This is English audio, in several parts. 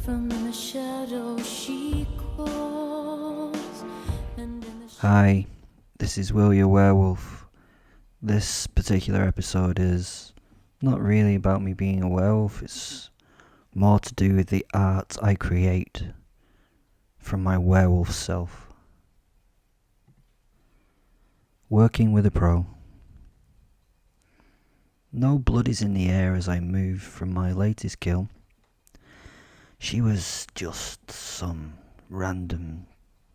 From in the shadow she calls. Hi, this is Wil, your werewolf. This particular episode is not really about me being a werewolf, it's more to do with the art I create from my werewolf self. Working with a pro. No blood is in the air as I move from my latest kill. She was just some random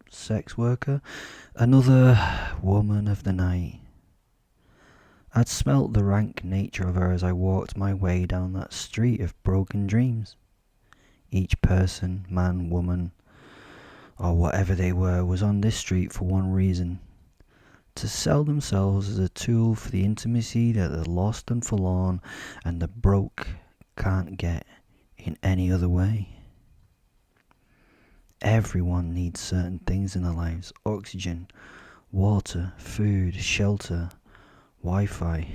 sex worker, another woman of the night. I'd smelt the rank nature of her as I walked my way down that street of broken dreams. Each person, man, woman, or whatever they were, was on this street for one reason: to sell themselves as a tool for the intimacy that the lost and forlorn and the broke can't get in any other way. Everyone needs certain things in their lives: oxygen, water, food, shelter, Wi-Fi.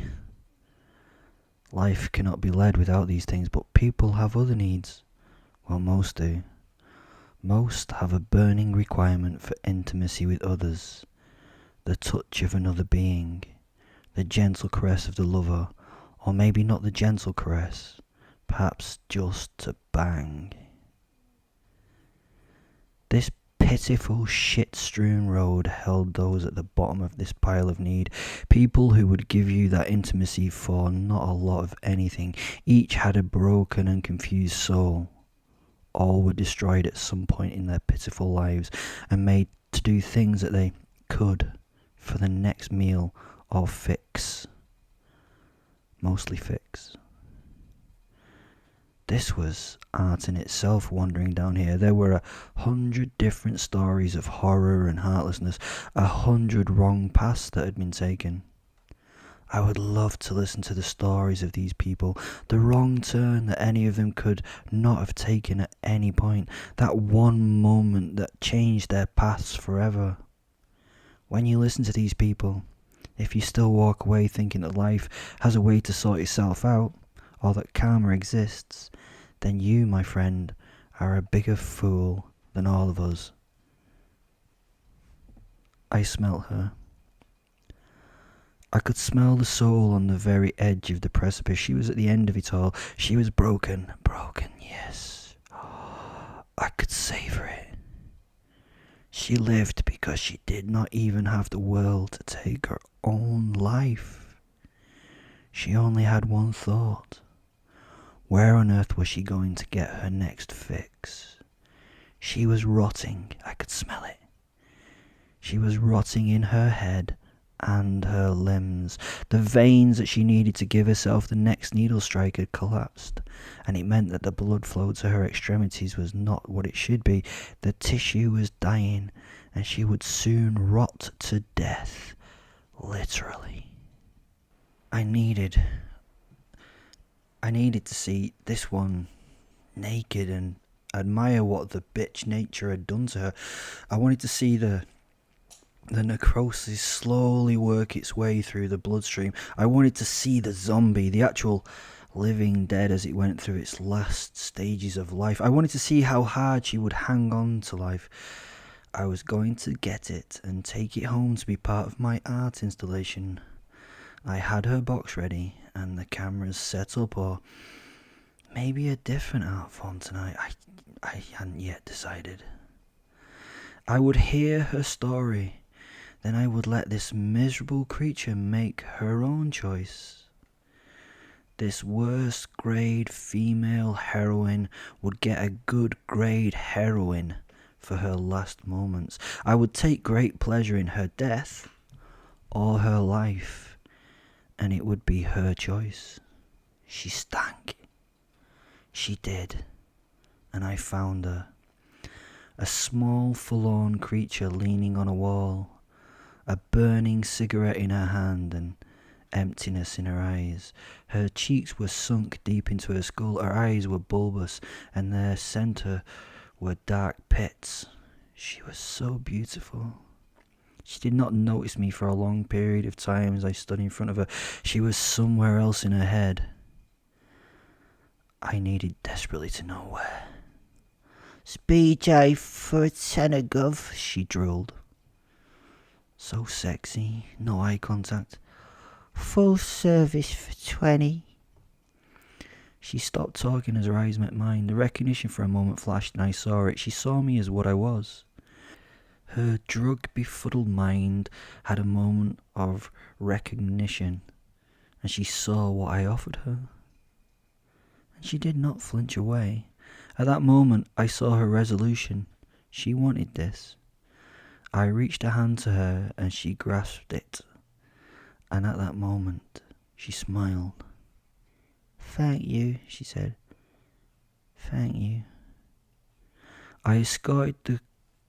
Life cannot be led without these things, but people have other needs. Well, most do. Most have a burning requirement for intimacy with others, the touch of another being, the gentle caress of the lover, or maybe not the gentle caress, perhaps just to bang. This pitiful shit-strewn road held those at the bottom of this pile of need, people who would give you that intimacy for not a lot of anything. Each had a broken and confused soul. All were destroyed at some point in their pitiful lives and made to do things that they could for the next meal or fix. Mostly fix. This was art in itself wandering down here. There were 100 different stories of horror and heartlessness, 100 wrong paths that had been taken. I would love to listen to the stories of these people, the wrong turn that any of them could not have taken at any point, that one moment that changed their paths forever. When you listen to these people, if you still walk away thinking that life has a way to sort itself out, or that karma exists, then you, my friend, are a bigger fool than all of us. I smelt her. I could smell the soul on the very edge of the precipice. She was at the end of it all. She was broken, yes. I could savor it. She lived because she did not even have the world to take her own life. She only had one thought. Where on earth was she going to get her next fix? She was rotting. I could smell it. She was rotting in her head and her limbs. The veins that she needed to give herself the next needle strike had collapsed, and it meant that the blood flow to her extremities was not what it should be. The tissue was dying, and she would soon rot to death, literally. I needed to see this one naked and admire what the bitch nature had done to her. I wanted to see the necrosis slowly work its way through the bloodstream. I wanted to see the zombie, the actual living dead as it went through its last stages of life. I wanted to see how hard she would hang on to life. I was going to get it and take it home to be part of my art installation. I had her box ready and the cameras set up, or maybe a different art form tonight. I hadn't yet decided. I would hear her story, then I would let this miserable creature make her own choice. This worst grade female heroine would get a good grade heroine for her last moments. I would take great pleasure in her death or her life, and it would be her choice. She stank. She did, and I found her. A small, forlorn creature leaning on a wall, a burning cigarette in her hand and emptiness in her eyes. Her cheeks were sunk deep into her skull, her eyes were bulbous, and their centre were dark pits. She was so beautiful. She did not notice me for a long period of time as I stood in front of her. She was somewhere else in her head. I needed desperately to know where. "Speedy for a tenner, gov," she drawled. So sexy, no eye contact. "Full service for 20. She stopped talking as her eyes met mine. The recognition for a moment flashed and I saw it. She saw me as what I was. Her drug-befuddled mind had a moment of recognition, and she saw what I offered her. And she did not flinch away. At that moment, I saw her resolution. She wanted this. I reached a hand to her, and she grasped it. And at that moment, she smiled. "Thank you," she said. "Thank you." I escorted the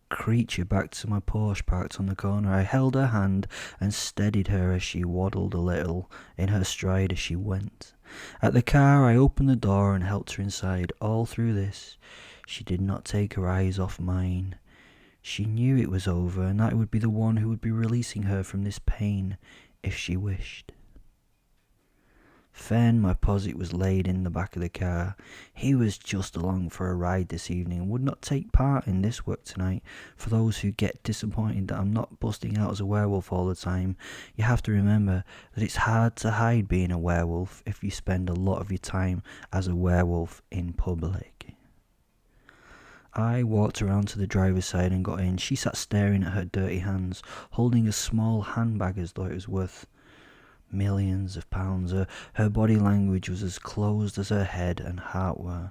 creature back to my Porsche parked on the corner. I held her hand and steadied her as she waddled a little in her stride as she went. At the car, I opened the door and helped her inside. All through this, she did not take her eyes off mine. She knew it was over, and that I would be the one who would be releasing her from this pain if she wished. Fen, my posse, was laid in the back of the car. He was just along for a ride this evening and would not take part in this work tonight. For those who get disappointed that I'm not busting out as a werewolf all the time, you have to remember that it's hard to hide being a werewolf if you spend a lot of your time as a werewolf in public. I walked around to the driver's side and got in. She sat staring at her dirty hands, holding a small handbag as though it was worth millions of pounds. Her body language was as closed as her head and heart were.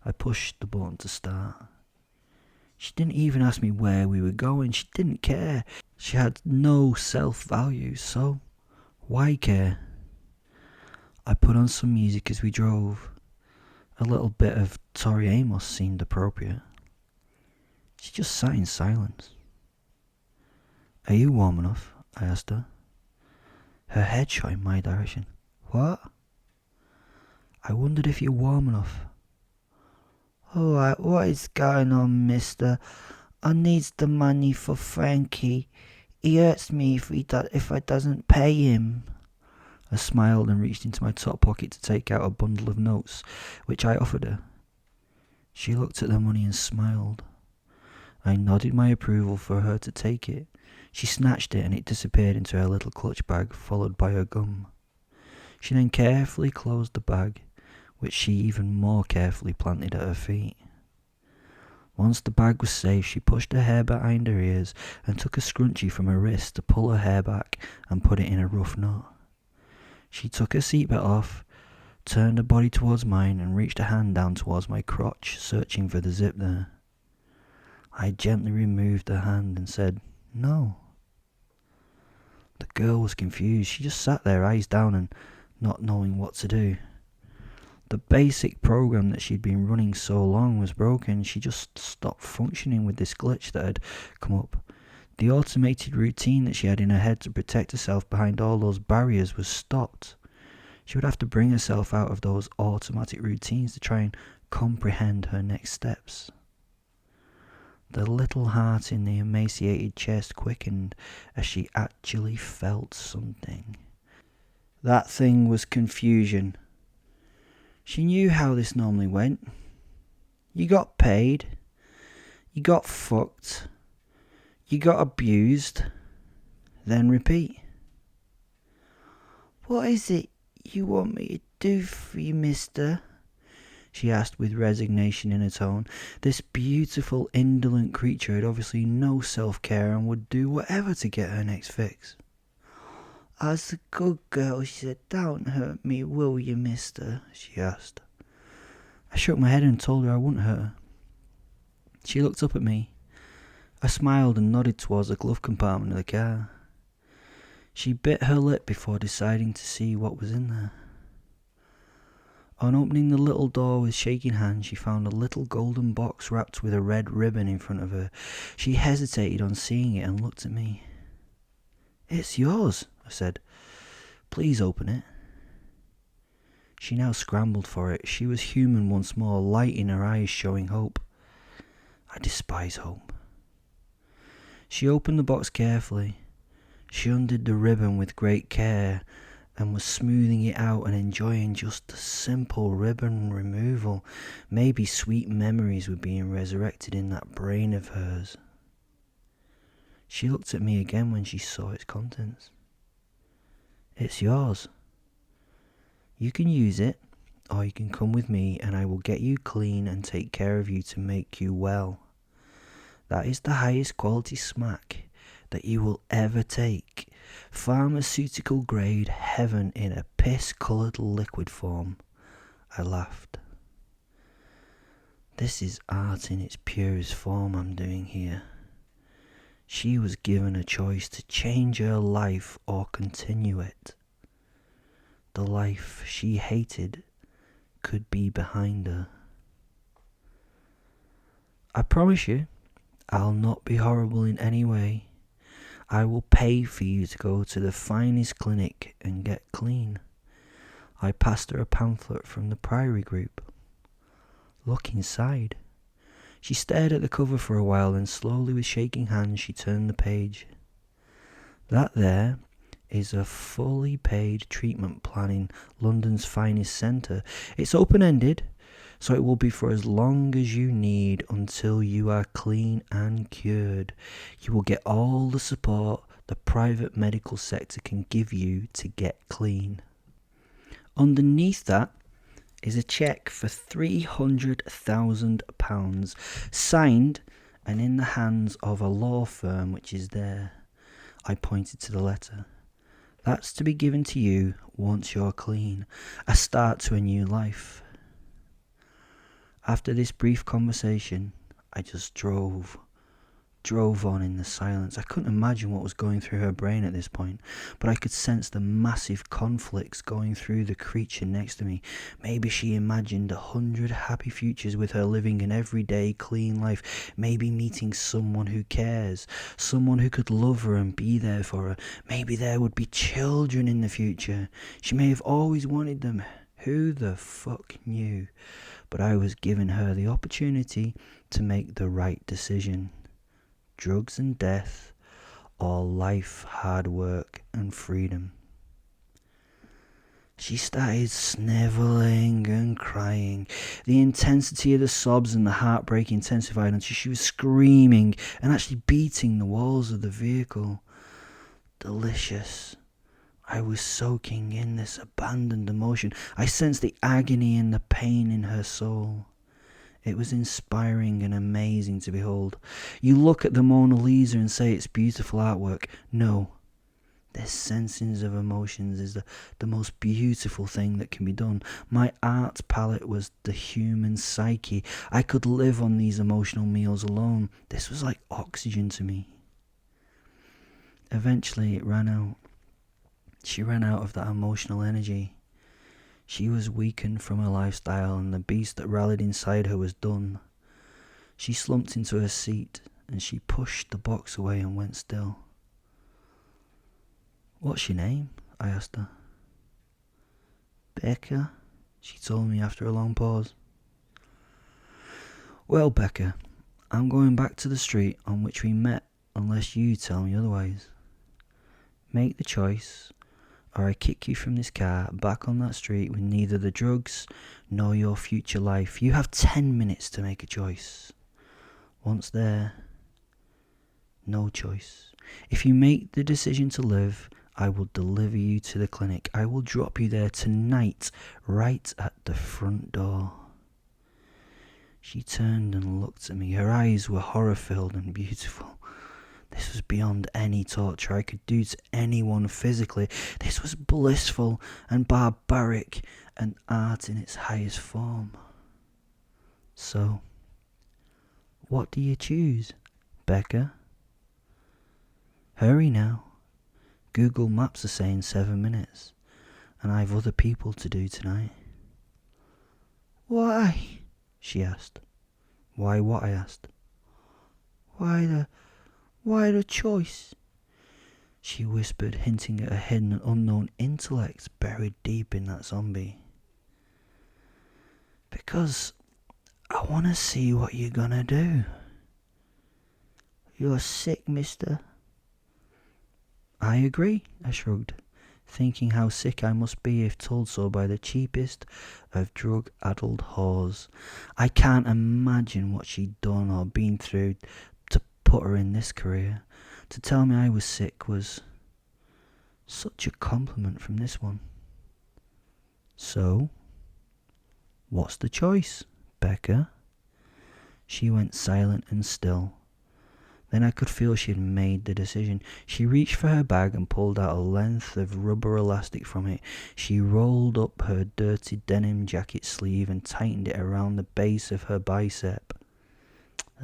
I pushed the button to start. She didn't even ask me where we were going. She didn't care. She had no self-value, so why care? I put on some music as we drove. A little bit of Tori Amos seemed appropriate. She just sat in silence. "Are you warm enough?" I asked her. Her head shot in my direction. "What?" "I wondered if you're warm enough." "Alright, what is going on, mister? I needs the money for Frankie. He hurts me if I doesn't pay him." I smiled and reached into my top pocket to take out a bundle of notes, which I offered her. She looked at the money and smiled. I nodded my approval for her to take it. She snatched it and it disappeared into her little clutch bag, followed by her gum. She then carefully closed the bag, which she even more carefully planted at her feet. Once the bag was safe, she pushed her hair behind her ears and took a scrunchie from her wrist to pull her hair back and put it in a rough knot. She took her seatbelt off, turned her body towards mine and reached a hand down towards my crotch, searching for the zip there. I gently removed her hand and said, "No." The girl was confused. She just sat there, eyes down and not knowing what to do. The basic program that she'd been running so long was broken. She just stopped functioning with this glitch that had come up. The automated routine that she had in her head to protect herself behind all those barriers was stopped. She would have to bring herself out of those automatic routines to try and comprehend her next steps. The little heart in the emaciated chest quickened as she actually felt something. That thing was confusion. She knew how this normally went. You got paid. You got fucked. You got abused. Then repeat. "What is it you want me to do for you, mister?" she asked with resignation in her tone. This beautiful, indolent creature had obviously no self-care and would do whatever to get her next fix. "I was a good girl," she said. "Don't hurt me, will you, mister?" she asked. I shook my head and told her I wouldn't hurt her. She looked up at me. I smiled and nodded towards the glove compartment of the car. She bit her lip before deciding to see what was in there. On opening the little door with shaking hands, she found a little golden box wrapped with a red ribbon in front of her. She hesitated on seeing it and looked at me. "It's yours," I said. "Please open it." She now scrambled for it. She was human once more, light in her eyes showing hope. I despise hope. She opened the box carefully. She undid the ribbon with great care and was smoothing it out and enjoying just the simple ribbon removal. Maybe sweet memories were being resurrected in that brain of hers. She looked at me again when she saw its contents. It's yours. You can use it, or you can come with me and I will get you clean and take care of you to make you well. That is the highest quality smack that you will ever take. Pharmaceutical grade heaven in a piss-coloured liquid form. I laughed. This is art in its purest form I'm doing here. She was given a choice to change her life or continue it. The life she hated could be behind her. I promise you, I'll not be horrible in any way. I will pay for you to go to the finest clinic and get clean. I passed her a pamphlet from the Priory Group. Look inside. She stared at the cover for a while, and slowly with shaking hands she turned the page. That there is a fully paid treatment plan in London's finest centre. It's open-ended, so it will be for as long as you need until you are clean and cured. You will get all the support the private medical sector can give you to get clean. Underneath that is a cheque for £300,000, signed and in the hands of a law firm which is there. I pointed to the letter. That's to be given to you once you're clean, a start to a new life. After this brief conversation, I just drove on in the silence. I couldn't imagine what was going through her brain at this point, but I could sense the massive conflicts going through the creature next to me. Maybe she imagined 100 happy futures with her living an everyday clean life, maybe meeting someone who cares, someone who could love her and be there for her. Maybe there would be children in the future. She may have always wanted them. Who the fuck knew? But I was giving her the opportunity to make the right decision. Drugs and death, or life, hard work and freedom. She started snivelling and crying. The intensity of the sobs and the heartbreak intensified until she was screaming and actually beating the walls of the vehicle. Delicious. I was soaking in this abandoned emotion. I sensed the agony and the pain in her soul. It was inspiring and amazing to behold. You look at the Mona Lisa and say it's beautiful artwork. No. This sensing of emotions is the most beautiful thing that can be done. My art palette was the human psyche. I could live on these emotional meals alone. This was like oxygen to me. Eventually it ran out. She ran out of that emotional energy. She was weakened from her lifestyle, and the beast that rallied inside her was done. She slumped into her seat, and she pushed the box away and went still. "What's your name?" I asked her. "Becca," she told me after a long pause. "Well, Becca, I'm going back to the street on which we met unless you tell me otherwise. Make the choice, or I kick you from this car back on that street with neither the drugs nor your future life. You have 10 minutes to make a choice. Once there, no choice. If you make the decision to live, I will deliver you to the clinic. I will drop you there tonight, right at the front door." She turned and looked at me. Her eyes were horror-filled and beautiful. This was beyond any torture I could do to anyone physically. This was blissful and barbaric and art in its highest form. So, what do you choose, Becca? Hurry now. Google Maps are saying 7 minutes, and I've other people to do tonight. "Why?" she asked. "Why what?" I asked. Why the choice?" she whispered, hinting at a hidden and unknown intellect buried deep in that zombie. "Because I want to see what you're gonna do." "You're sick, mister." "I agree," I shrugged. thinking how sick I must be if told so by the cheapest of drug-addled whores. I can't imagine what she'd done or been through to put her in this career. To tell me I was sick was such a compliment from this one. So, what's the choice, Becca? She went silent and still. Then I could feel she had made the decision. She reached for her bag and pulled out a length of rubber elastic from it. She rolled up her dirty denim jacket sleeve and tightened it around the base of her bicep.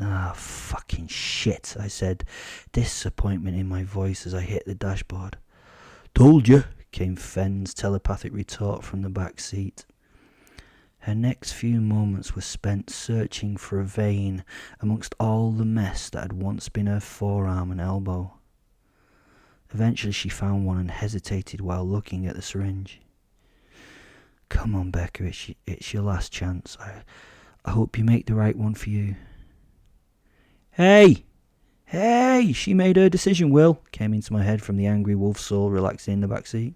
Ah, fucking shit, I said, disappointment in my voice as I hit the dashboard. Told you, came Fen's telepathic retort from the back seat. Her next few moments were spent searching for a vein amongst all the mess that had once been her forearm and elbow. Eventually she found one and hesitated while looking at the syringe. Come on, Becca, it's your last chance. I hope you make the right one for you. Hey! Hey! She made her decision, Will, came into my head from the angry wolf soul relaxing in the back seat.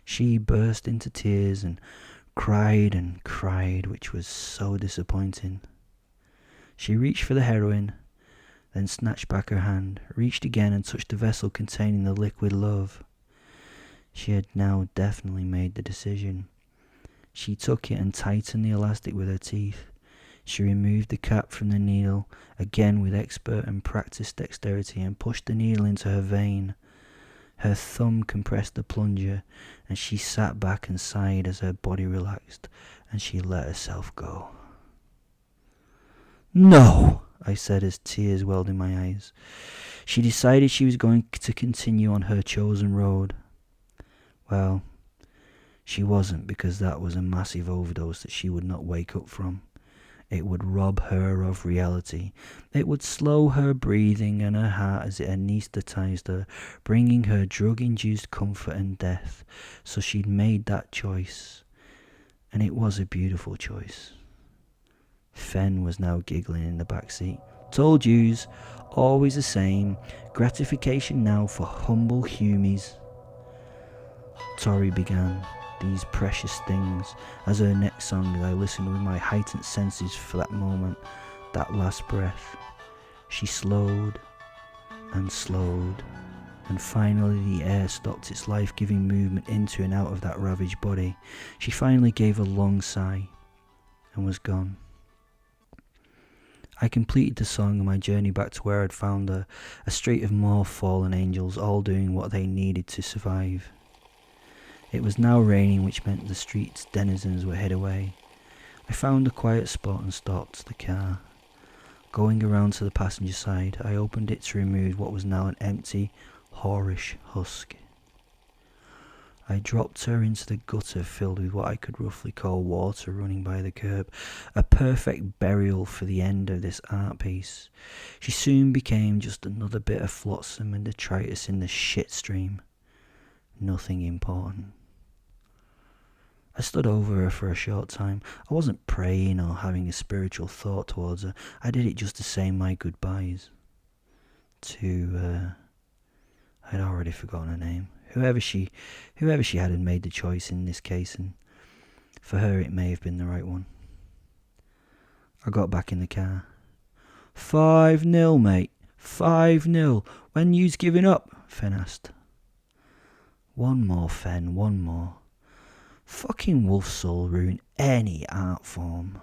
She burst into tears and cried, which was so disappointing. She reached for the heroin, then snatched back her hand, reached again and touched the vessel containing the liquid love. She had now definitely made the decision. She took it and tightened the elastic with her teeth. She removed the cap from the needle, again with expert and practiced dexterity, and pushed the needle into her vein. Her thumb compressed the plunger, and she sat back and sighed as her body relaxed, and she let herself go. No, I said as tears welled in my eyes. She decided she was going to continue on her chosen road. Well, she wasn't, because that was a massive overdose that she would not wake up from. It would rob her of reality. It would slow her breathing and her heart as it anaesthetized her, bringing her drug-induced comfort and death. So she'd made that choice. And it was a beautiful choice. Fen was now giggling in the back seat. Told yous, always the same. Gratification now for humble humies. Tori began these precious things as her next song, as I listened with my heightened senses for that moment, that last breath. She slowed and slowed, and finally the air stopped its life-giving movement into and out of that ravaged body. She finally gave a long sigh and was gone. I completed the song and my journey back to where I'd found her, a street of more fallen angels, all doing what they needed to survive. It was now raining, which meant the street's denizens were hid away. I found a quiet spot and stopped the car. Going around to the passenger side, I opened it to remove what was now an empty, whorish husk. I dropped her into the gutter filled with what I could roughly call water running by the curb, a perfect burial for the end of this art piece. She soon became just another bit of flotsam and detritus in the shit stream. Nothing important. I stood over her for a short time. I wasn't praying or having a spiritual thought towards her. I did it just to say my goodbyes. I'd already forgotten her name. Whoever she had made the choice in this case, and for her it may have been the right one. I got back in the car. 5-0, mate. 5-0. When you's giving up? Fen asked. One more, Fen, one more. Fucking wolf soul ruin any art form.